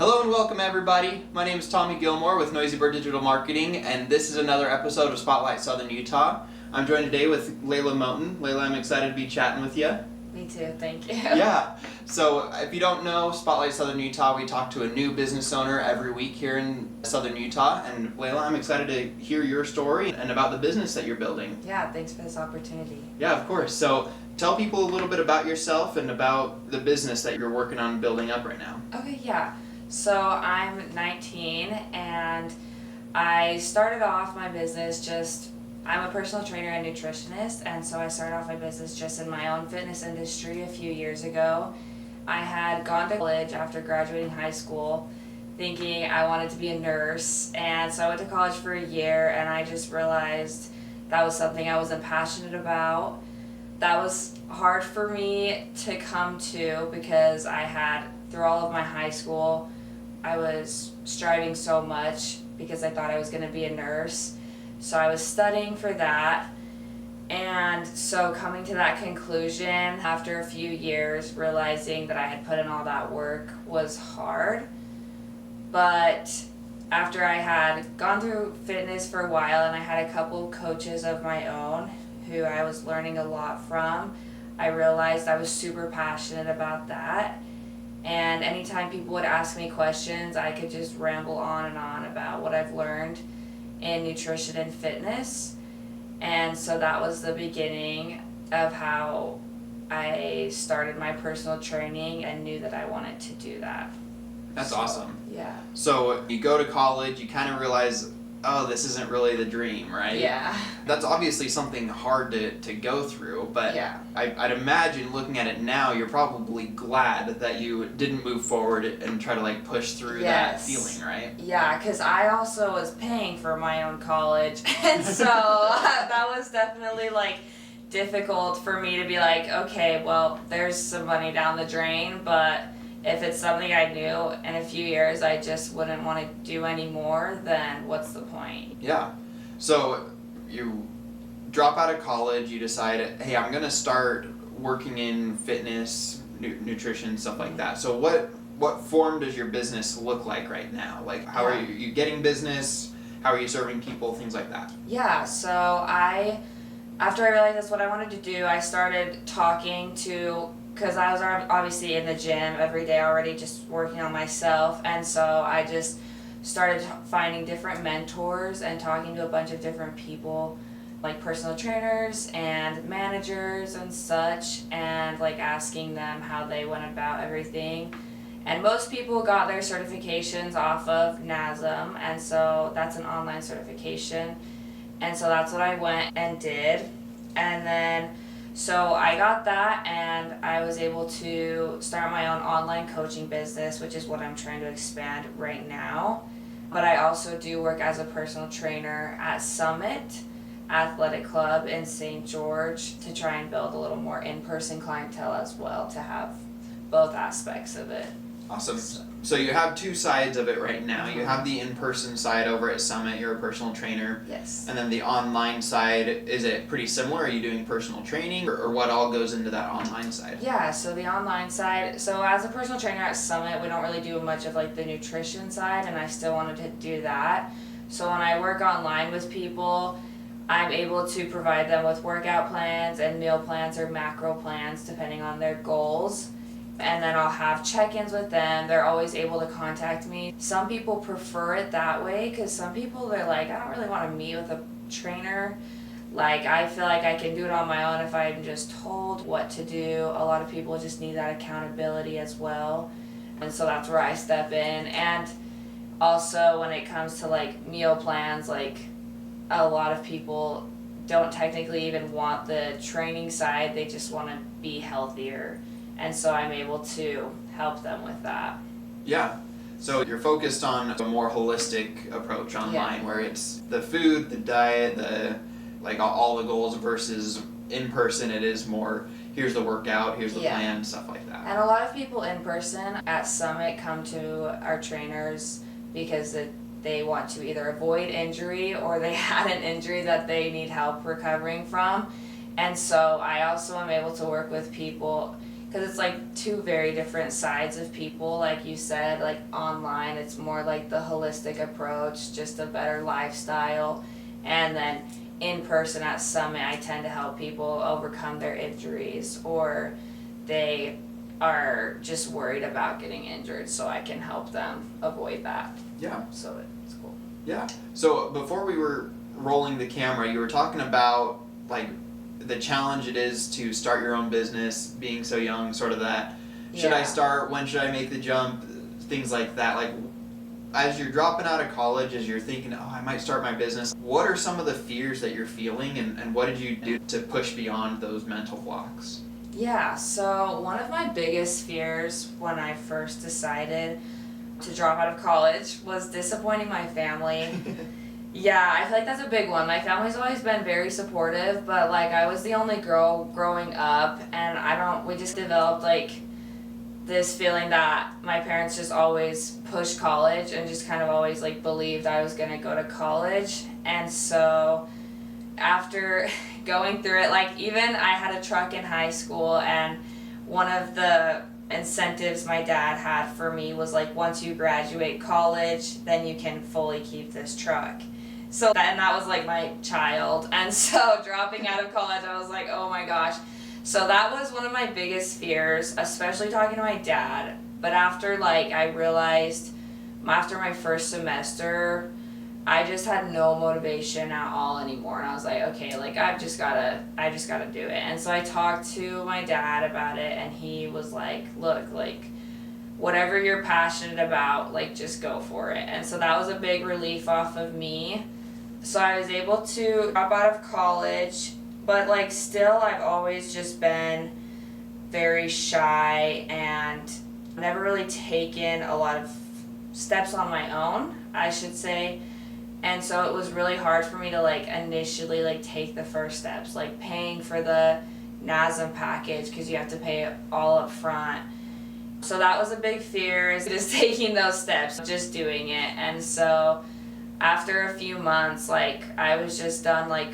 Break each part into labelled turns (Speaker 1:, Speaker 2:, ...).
Speaker 1: Hello and welcome everybody. My name is Tommy Gilmore with Noisy Bird Digital Marketing, and this is another episode of Spotlight Southern Utah. I'm joined today with Layla Moton. Layla, I'm excited to be chatting with you.
Speaker 2: Me too, thank you.
Speaker 1: Yeah, so if you don't know Spotlight Southern Utah, we talk to a new business owner every week here in Southern Utah, and Layla, I'm excited to hear your story and about the business that you're building.
Speaker 2: Yeah, thanks for this opportunity.
Speaker 1: Yeah, of course. So tell people a little bit about yourself and about the business that you're working on building up right now.
Speaker 2: Okay, yeah. So I'm 19 and I started off my business I'm a personal trainer and nutritionist, and so I started off my business just in my own fitness industry a few years ago. I had gone to college after graduating high school thinking I wanted to be a nurse, and so I went to college for a year and I just realized that was something I wasn't passionate about. That was hard for me to come to because through all of my high school, I was striving so much because I thought I was going to be a nurse. So I was studying for that. And so coming to that conclusion after a few years, realizing that I had put in all that work was hard. But after I had gone through fitness for a while and I had a couple coaches of my own who I was learning a lot from, I realized I was super passionate about that. And anytime people would ask me questions, I could just ramble on and on about what I've learned in nutrition and fitness. And so that was the beginning of how I started my personal training and knew that I wanted to do that.
Speaker 1: That's awesome.
Speaker 2: Yeah.
Speaker 1: So you go to college, you kind of realize, oh, this isn't really the dream, right?
Speaker 2: Yeah.
Speaker 1: That's obviously something hard to go through, but
Speaker 2: yeah.
Speaker 1: I'd imagine looking at it now, you're probably glad that you didn't move forward and try to push through that feeling, right?
Speaker 2: Yeah, because I also was paying for my own college, and so that was definitely difficult for me to be okay, well, there's some money down the drain, but if it's something I knew in a few years I just wouldn't want to do anymore, then what's the point?
Speaker 1: Yeah. So you drop out of college, you decide, hey, I'm going to start working in fitness, nutrition, stuff like that. So what form does your business look like right now? How are you getting business? How are you serving people? Things like that.
Speaker 2: Yeah, so after I realized that's what I wanted to do, I started talking to, because I was obviously in the gym every day already just working on myself, and so I just started finding different mentors and talking to a bunch of different people, like personal trainers and managers and such, and asking them how they went about everything. And most people got their certifications off of NASM, and so that's an online certification, and so that's what I went and did. And then so I got that, and I was able to start my own online coaching business, which is what I'm trying to expand right now. But I also do work as a personal trainer at Summit Athletic Club in St. George to try and build a little more in-person clientele as well, to have both aspects of it.
Speaker 1: Awesome. So you have two sides of it right now. You have the in-person side over at Summit, you're a personal trainer.
Speaker 2: Yes.
Speaker 1: And then the online side, is it pretty similar? Are you doing personal training, or what all goes into that online side?
Speaker 2: Yeah, so the online side, so as a personal trainer at Summit, we don't really do much of the nutrition side, and I still wanted to do that. So when I work online with people, I'm able to provide them with workout plans and meal plans or macro plans depending on their goals. And then I'll have check-ins with them. They're always able to contact me. Some people prefer it that way because some people, they're I don't really want to meet with a trainer. I feel like I can do it on my own if I'm just told what to do. A lot of people just need that accountability as well. And so that's where I step in. And also when it comes to meal plans, a lot of people don't technically even want the training side. They just want to be healthier. And so I'm able to help them with that.
Speaker 1: Yeah. So you're focused on a more holistic approach online, where it's the food, the diet, all the goals, versus in person it is more, here's the workout, here's the plan, stuff like that.
Speaker 2: And a lot of people in person at Summit come to our trainers because they want to either avoid injury or they had an injury that they need help recovering from. And so I also am able to work with people because it's like two very different sides of people. Like you said, like online it's more like the holistic approach, just a better lifestyle, and then in person at Summit I tend to help people overcome their injuries, or they are just worried about getting injured, so I can help them avoid that.
Speaker 1: Yeah.
Speaker 2: So it's cool.
Speaker 1: Yeah. So before we were rolling the camera, you were talking about like the challenge it is to start your own business, being so young, sort of that. Should I start? When should I make the jump? Things like that. Like, as you're dropping out of college, as you're thinking, oh, I might start my business, what are some of the fears that you're feeling, and what did you do to push beyond those mental blocks?
Speaker 2: Yeah, so one of my biggest fears when I first decided to drop out of college was disappointing my family. Yeah, I feel like that's a big one. My family's always been very supportive, but like I was the only girl growing up, and we just developed like this feeling that my parents just always pushed college and just kind of always like believed I was gonna go to college. And so after going through it, like even I had a truck in high school, and one of the incentives my dad had for me was like, once you graduate college, then you can fully keep this truck. And that was like my child, and so dropping out of college, I was like, oh my gosh. So that was one of my biggest fears, especially talking to my dad. But after like I realized after my first semester, I just had no motivation at all anymore, and I was like, okay, like I just gotta do it. And so I talked to my dad about it, and he was like, look, like whatever you're passionate about, like just go for it. And so that was a big relief off of me. So I was able to drop out of college, but like still I've always just been very shy and never really taken a lot of steps on my own, I should say. And so it was really hard for me to like initially like take the first steps, like paying for the NASM package, because you have to pay it all up front. So that was a big fear, is just taking those steps, just doing it. And so after a few months, like I was just done like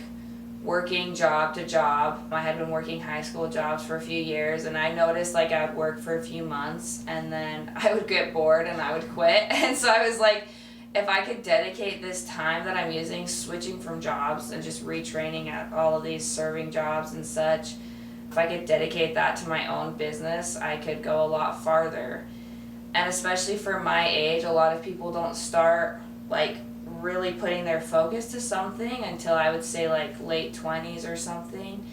Speaker 2: working job to job. I had been working high school jobs for a few years, and I noticed like I would work for a few months and then I would get bored and I would quit. And so I was like, if I could dedicate this time that I'm using switching from jobs and just retraining at all of these serving jobs and such, if I could dedicate that to my own business, I could go a lot farther. And especially for my age, a lot of people don't start like really putting their focus to something until I would say like late 20s or something.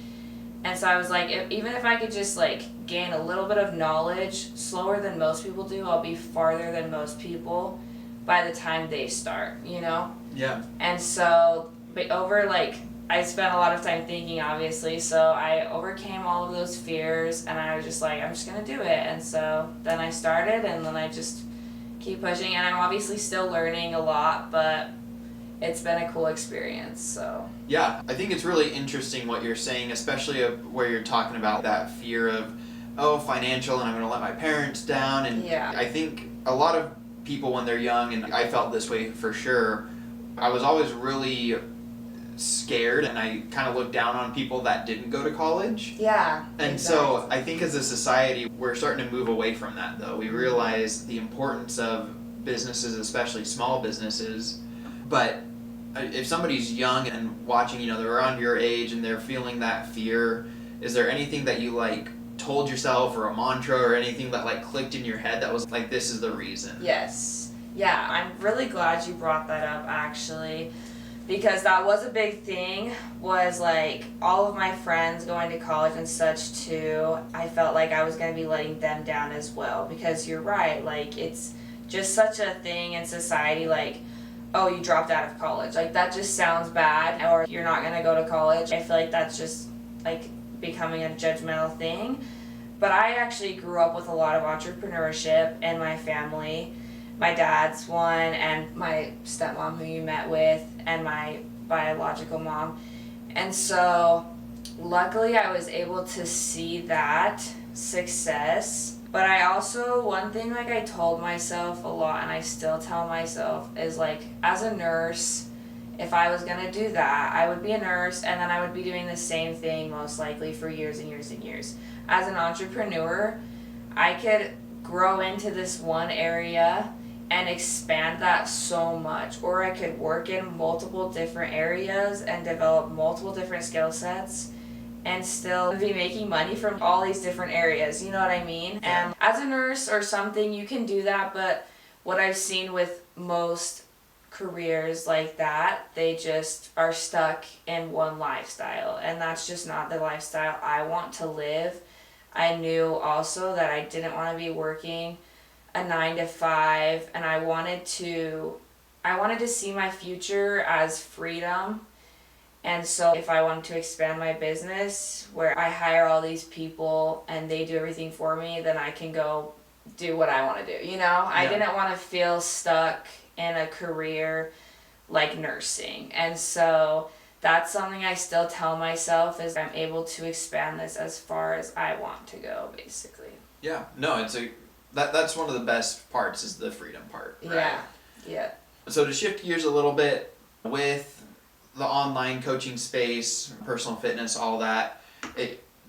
Speaker 2: And so I was like, even if I could just like gain a little bit of knowledge slower than most people do, I'll be farther than most people by the time they start, you know?
Speaker 1: Yeah.
Speaker 2: And so, but over like, I spent a lot of time thinking, obviously, so I overcame all of those fears, and I was just like, I'm just gonna do it. And so then I started, and then I just keep pushing, and I'm obviously still learning a lot, but it's been a cool experience, so.
Speaker 1: Yeah, I think it's really interesting what you're saying, especially where you're talking about that fear of, oh, financial, and I'm gonna let my parents down. And
Speaker 2: yeah.
Speaker 1: I think a lot of people when they're young, and I felt this way for sure, I was always really scared, and I kind of looked down on people that didn't go to college.
Speaker 2: Yeah.
Speaker 1: And
Speaker 2: exactly.
Speaker 1: So I think as a society, we're starting to move away from that, though. We realize the importance of businesses, especially small businesses. But if somebody's young and watching, you know, they're around your age and they're feeling that fear, is there anything that you like told yourself, or a mantra or anything that like clicked in your head that was like, this is the reason?
Speaker 2: Yes. Yeah, I'm really glad you brought that up, actually, because that was a big thing, was like all of my friends going to college and such too. I felt like I was going to be letting them down as well, because you're right, like it's just such a thing in society, like, oh, you dropped out of college, like that just sounds bad, or you're not going to go to college. I feel like that's just like becoming a judgmental thing. But I actually grew up with a lot of entrepreneurship in my family. My dad's one, and my stepmom who you met with, and my biological mom. And so luckily I was able to see that success. But I also, one thing like I told myself a lot, and I still tell myself, is like, as a nurse, if I was gonna do that, I would be a nurse, and then I would be doing the same thing most likely for years and years and years. as an entrepreneur, I could grow into this one area and expand that so much, or I could work in multiple different areas and develop multiple different skill sets and still be making money from all these different areas, you know what I mean? And as a nurse or something, you can do that, but what I've seen with most careers like that, they just are stuck in one lifestyle, and that's just not the lifestyle I want to live. I knew also that I didn't want to be working a 9 to 5, and I wanted to see my future as freedom. And so if I wanted to expand my business where I hire all these people and they do everything for me, then I can go do what I want to do, you know? I didn't want to feel stuck in a career like nursing. And so that's something I still tell myself, is I'm able to expand this as far as I want to go, basically.
Speaker 1: Yeah, no, that's one of the best parts, is the freedom part, right?
Speaker 2: Yeah.
Speaker 1: So to shift gears a little bit, with the online coaching space, personal fitness, all that,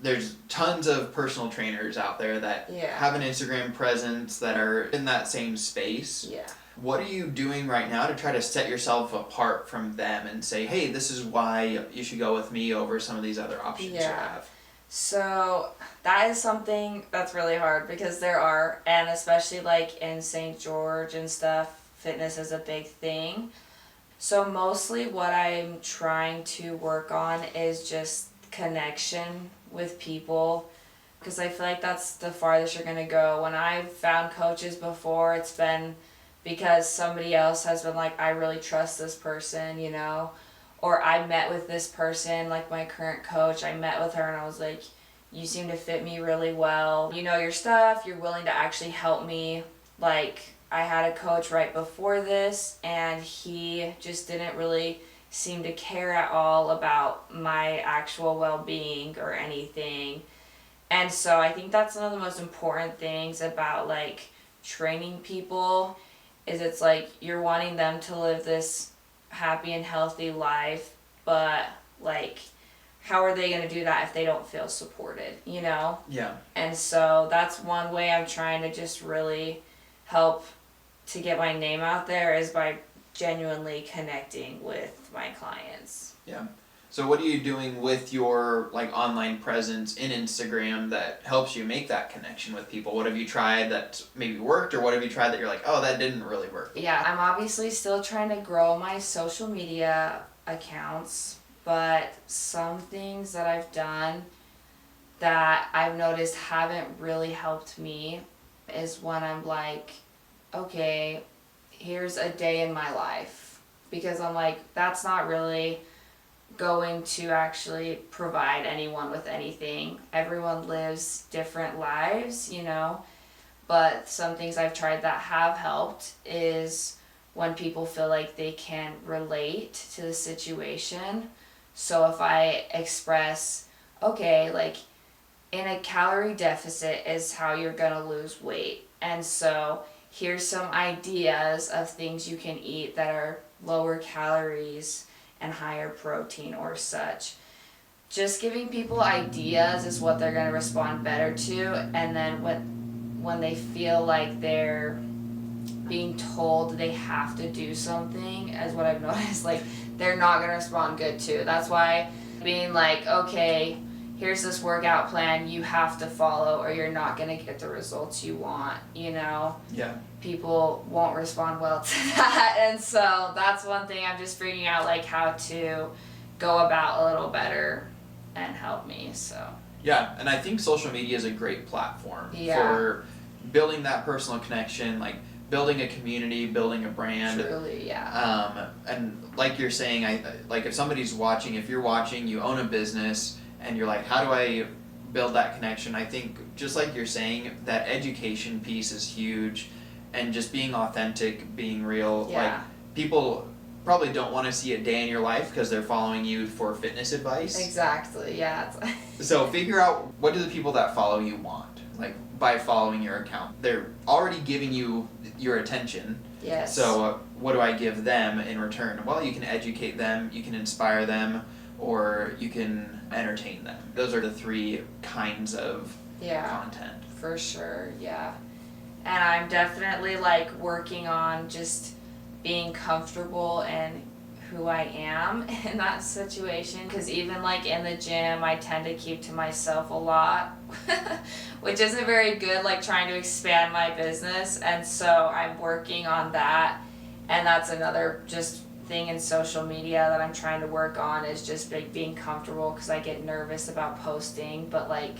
Speaker 1: there's tons of personal trainers out there that have an Instagram presence that are in that same space.
Speaker 2: Yeah.
Speaker 1: What are you doing right now to try to set yourself apart from them and say, hey, this is why you should go with me over some of these other options you have?
Speaker 2: So that is something that's really hard, because there are, and especially like in St. George and stuff, fitness is a big thing. So mostly what I'm trying to work on is just connection with people, because I feel like that's the farthest you're going to go. When I've found coaches before, it's been because somebody else has been like, I really trust this person, you know? Or I met with this person, like my current coach, I met with her and I was like, you seem to fit me really well. You know your stuff, you're willing to actually help me. Like, I had a coach right before this, and he just didn't really seem to care at all about my actual well-being or anything. And so I think that's one of the most important things about like training people, is it's like you're wanting them to live this happy and healthy life, but like, how are they going to do that if they don't feel supported, you know?
Speaker 1: Yeah.
Speaker 2: And so that's one way I'm trying to just really help to get my name out there, is by genuinely connecting with my clients.
Speaker 1: Yeah. So what are you doing with your like online presence in Instagram that helps you make that connection with people? What have you tried that maybe worked, or what have you tried that you're like, oh, that didn't really work?
Speaker 2: Yeah, I'm obviously still trying to grow my social media accounts, but some things that I've done that I've noticed haven't really helped me is when I'm like, okay, here's a day in my life. Because I'm like, that's not really going to actually provide anyone with anything. Everyone lives different lives, you know? But some things I've tried that have helped is when people feel like they can relate to the situation. So if I express, okay, like in a calorie deficit is how you're gonna lose weight. And so here's some ideas of things you can eat that are lower calories and higher protein or such. Just giving people ideas is what they're going to respond better to, and then when they feel like they're being told they have to do something, as what I've noticed, like they're not going to respond good to. That's why being like, okay, here's this workout plan you have to follow or you're not going to get the results you want, you know?
Speaker 1: Yeah.
Speaker 2: People won't respond well to that. And so that's one thing I'm just figuring out, like how to go about a little better and help me, so.
Speaker 1: Yeah, and I think social media is a great platform for building that personal connection, like building a community, building a brand.
Speaker 2: Truly, yeah.
Speaker 1: And like you're saying, like if somebody's watching, if you're watching, you own a business, and you're like, how do I build that connection? I think just like you're saying, that education piece is huge, and just being authentic, being real.
Speaker 2: Yeah.
Speaker 1: Like people probably don't want to see a day in your life because they're following you for fitness advice.
Speaker 2: Exactly, yeah.
Speaker 1: So figure out, what do the people that follow you want? Like by following your account, they're already giving you your attention.
Speaker 2: Yes.
Speaker 1: So what do I give them in return? Well, you can educate them, you can inspire them, or you can entertain them. Those are the three kinds of content.
Speaker 2: For sure, yeah. And I'm definitely like working on just being comfortable in who I am in that situation, because even like in the gym I tend to keep to myself a lot which isn't very good, like trying to expand my business, and so I'm working on that. And that's another just thing in social media that I'm trying to work on, is just like being comfortable, because I get nervous about posting, but like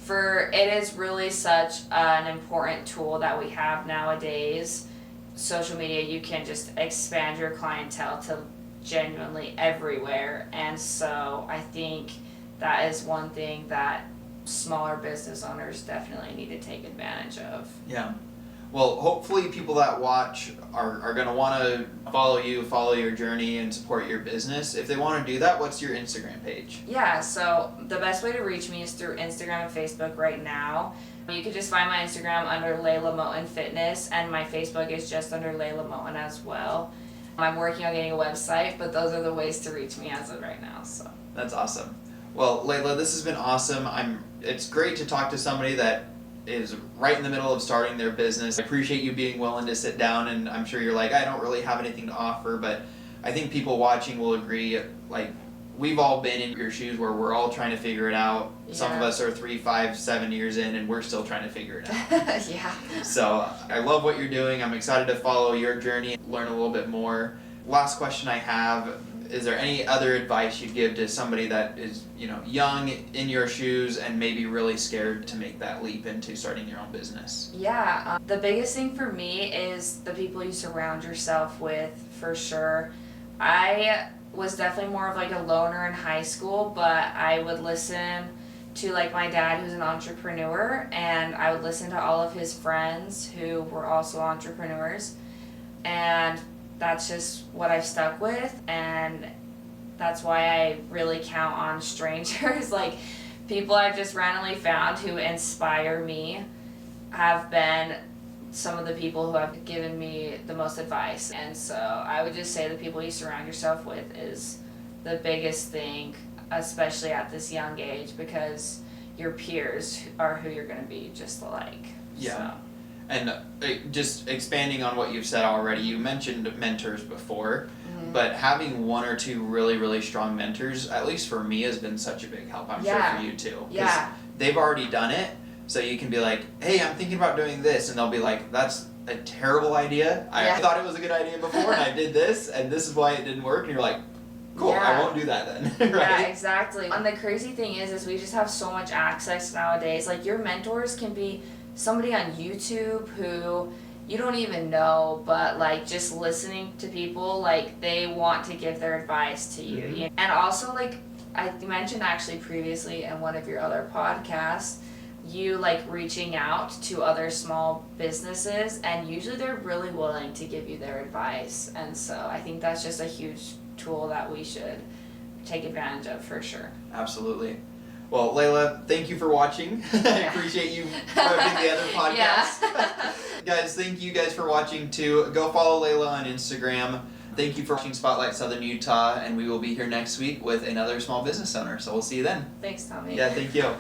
Speaker 2: it is really such an important tool that we have nowadays. Social media, you can just expand your clientele to genuinely everywhere, and so I think that is one thing that smaller business owners definitely need to take advantage of.
Speaker 1: Yeah. Well, hopefully people that watch are going to want to follow your journey, and support your business. If they want to do that, what's your Instagram page?
Speaker 2: Yeah, so the best way to reach me is through Instagram and Facebook right now. You can just find my Instagram under Layla Moton Fitness, and my Facebook is just under Layla Moton as well. I'm working on getting a website, but those are the ways to reach me as of right now. So
Speaker 1: That's awesome. Well, Layla, this has been awesome. It's great to talk to somebody that is right in the middle of starting their business. I appreciate you being willing to sit down, and I'm sure you're like, I don't really have anything to offer, but I think people watching will agree, like, we've all been in your shoes where we're all trying to figure it out.
Speaker 2: Yeah.
Speaker 1: Some of us are 3, 5, 7 years in, and we're still trying to figure it out.
Speaker 2: yeah.
Speaker 1: So I love what you're doing. I'm excited to follow your journey and learn a little bit more. Last question I have, is there any other advice you'd give to somebody that is, young, in your shoes, and maybe really scared to make that leap into starting your own business?
Speaker 2: Yeah, the biggest thing for me is the people you surround yourself with, for sure. I was definitely more of like a loner in high school, but I would listen to like my dad, who's an entrepreneur, and I would listen to all of his friends who were also entrepreneurs, and that's just what I've stuck with, and that's why I really count on strangers. Like, people I've just randomly found who inspire me have been some of the people who have given me the most advice. And so I would just say the people you surround yourself with is the biggest thing, especially at this young age, because your peers are who you're going to be just alike.
Speaker 1: Yeah.
Speaker 2: So.
Speaker 1: And just expanding on what you've said already, you mentioned mentors before, but having one or two really, really strong mentors, at least for me, has been such a big help. I'm sure for you too.
Speaker 2: Yeah.
Speaker 1: They've already done it, so you can be like, hey, I'm thinking about doing this, and they'll be like, that's a terrible idea. I thought it was a good idea before, and I did this, and this is why it didn't work, and you're like, cool, I won't do that then. Right?
Speaker 2: Yeah, exactly. And the crazy thing is we just have so much access nowadays. Like, your mentors can be somebody on YouTube who you don't even know, but like just listening to people, like they want to give their advice to you.
Speaker 1: Mm-hmm.
Speaker 2: And also, like I mentioned actually previously in one of your other podcasts, you like reaching out to other small businesses, and usually they're really willing to give you their advice. And so I think that's just a huge tool that we should take advantage of, for sure.
Speaker 1: Absolutely. Well, Layla, thank you for watching. I appreciate you promoting the other podcast. Guys, thank you guys for watching too. Go follow Layla on Instagram. Thank you for watching Spotlight Southern Utah, and we will be here next week with another small business owner. So we'll see you then.
Speaker 2: Thanks, Tommy.
Speaker 1: Yeah, thank you.